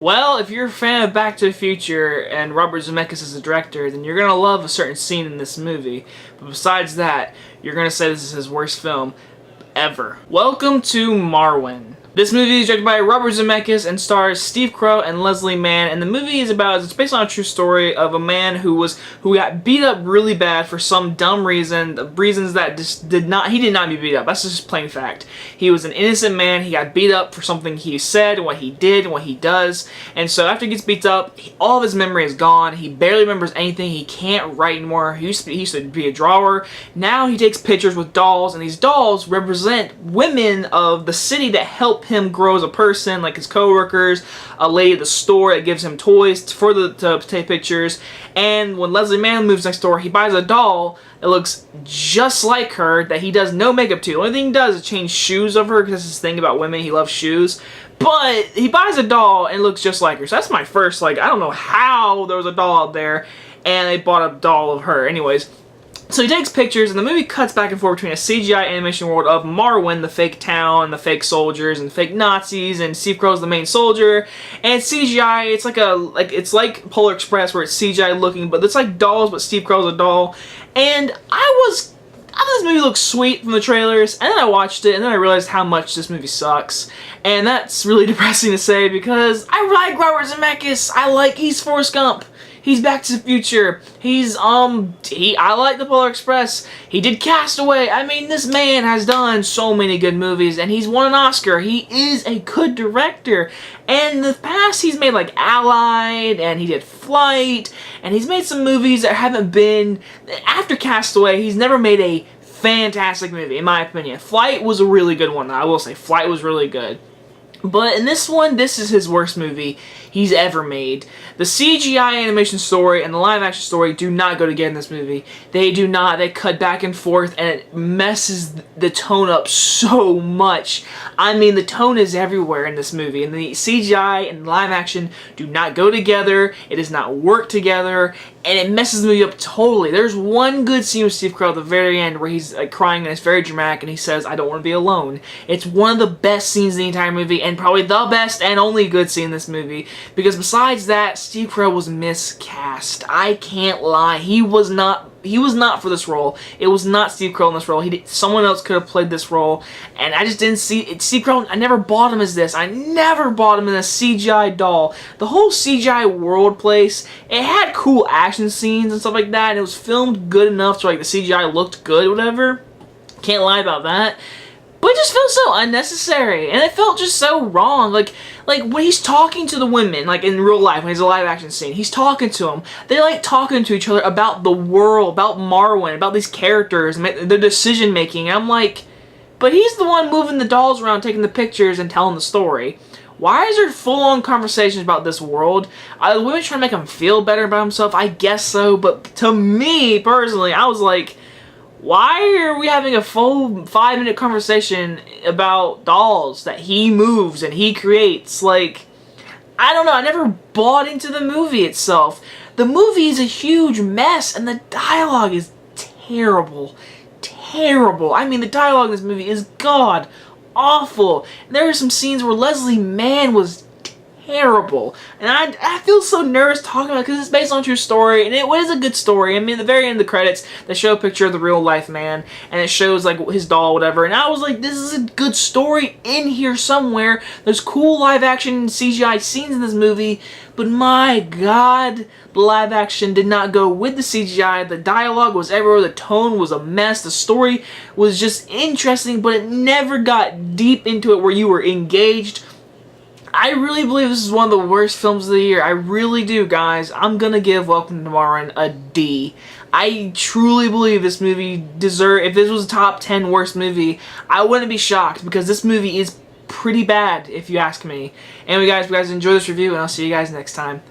Well, if you're a fan of Back to the Future and Robert Zemeckis is the director, then you're going to love a certain scene in this movie. But besides that, you're going to say this is his worst film ever. Welcome to Marwen. This movie is directed by Robert Zemeckis and stars Steve Carell and Leslie Mann, and the movie is it's based on a true story of a man who got beat up really bad for some dumb reason, reasons that he did not be beat up. That's just plain fact. He was an innocent man. He got beat up for something he said, and what he did, and what he does, and so after he gets beat up, all of his memory is gone. He barely remembers anything. He can't write anymore. He used to be a drawer. Now he takes pictures with dolls, and these dolls represent women of the city that help him grow as a person, like his co-workers, a lady at the store that gives him toys to take pictures, and when Leslie Mann moves next door, he buys a doll that looks just like her that he does no makeup to. The only thing he does is change shoes of her, because that's his thing about women. He loves shoes. But he buys a doll and it looks just like her. So that's my first, I don't know how there was a doll out there and they bought a doll of her. Anyways, so he takes pictures, and the movie cuts back and forth between a CGI animation world of Marwen, the fake town, the fake soldiers, and fake Nazis, and Steve Carell's the main soldier, and CGI. It's like Polar Express, where it's CGI looking, but it's like dolls, but Steve Carell's a doll. And I thought this movie looked sweet from the trailers, and then I watched it, and then I realized how much this movie sucks. And that's really depressing to say, because I like Robert Zemeckis. He's Forrest Gump. He's Back to the Future. I like the Polar Express. He did Castaway. I mean, this man has done so many good movies, and he's won an Oscar. He is a good director. And in the past, he's made Allied, and he did Flight, and he's made some movies that haven't been... After Castaway, he's never made a fantastic movie, in my opinion. Flight was a really good one, I will say. Flight was really good. But in this one, this is his worst movie he's ever made. The CGI animation story and the live action story do not go together in this movie. They do not. They cut back and forth, and it messes the tone up so much. I mean, the tone is everywhere in this movie, and the CGI and live action do not go together. It does not work together, and it messes the movie up totally. There's one good scene with Steve Carell at the very end where he's crying, and it's very dramatic, and he says, "I don't want to be alone." It's one of the best scenes in the entire movie, and probably the best and only good scene in this movie, because besides that, Steve Carell was miscast. I can't lie. He was not for this role. It was not Steve Carell in this role. Someone else could have played this role, and I just didn't see it. Steve Carell, I never bought him as this. I never bought him in a CGI doll. The whole CGI world place, it had cool action scenes and stuff like that, and it was filmed good enough so the CGI looked good, whatever. Can't lie about that. But it just felt so unnecessary, and it felt just so wrong. Like when he's talking to the women, in real life, when he's a live action scene, he's talking to them. They talking to each other about the world, about Marwen, about these characters, and their decision making. And I'm like, but he's the one moving the dolls around, taking the pictures, and telling the story. Why is there full-on conversations about this world? Are the women trying to make him feel better about himself? I guess so, but to me, personally, I was like, why are we having a full 5-minute conversation about dolls that he moves and he creates? I don't know. I never bought into the movie itself. The movie is a huge mess, and the dialogue is terrible. Terrible. I mean, the dialogue in this movie is god awful. And there were some scenes where Leslie Mann was terrible, and I feel so nervous talking about it because it's based on a true story, and it was a good story. I mean, at the very end of the credits, they show a picture of the real life man, and it shows his doll, whatever, and I was like, this is a good story in here somewhere. There's cool live action CGI scenes in this movie, but my god, the live action did not go with the CGI. The dialogue was everywhere, the tone was a mess, the story was just interesting, but it never got deep into it where you were engaged. I really believe this is one of the worst films of the year. I really do, guys. I'm gonna give Welcome to Marwen a D. I truly believe this movie if this was a top 10 worst movie, I wouldn't be shocked, because this movie is pretty bad, if you ask me. Anyway, guys, if you guys enjoy this review, and I'll see you guys next time.